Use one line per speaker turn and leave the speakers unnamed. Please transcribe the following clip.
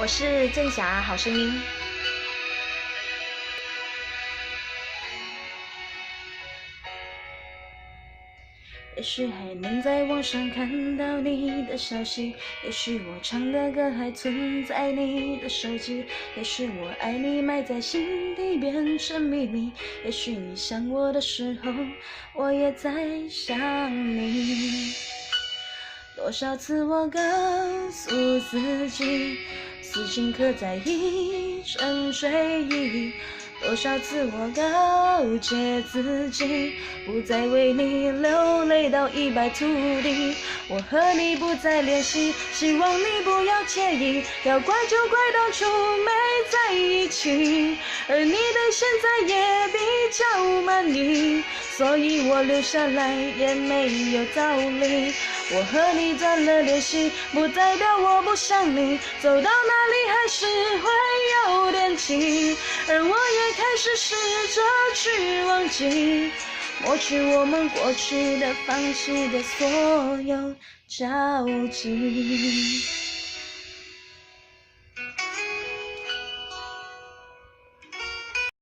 我是剑侠好声音。也许还能在网上看到你的消息，也许我唱的歌还存在你的手机，也许我爱你埋在心底变成秘密，也许你想我的时候，我也在想你。多少次我告诉自己，此情刻在一生追忆，多少次我告诫自己，不再为你流泪到一败涂地。我和你不再联系，希望你不要介意，要怪就怪当初没在一起，而你对现在也比较满意，所以我留下来也没有道理。我和你断了联系，不代表我不想你，走到哪里还是会有点急，而我也开始试着去忘记，抹去我们过去的、放弃的所有交集。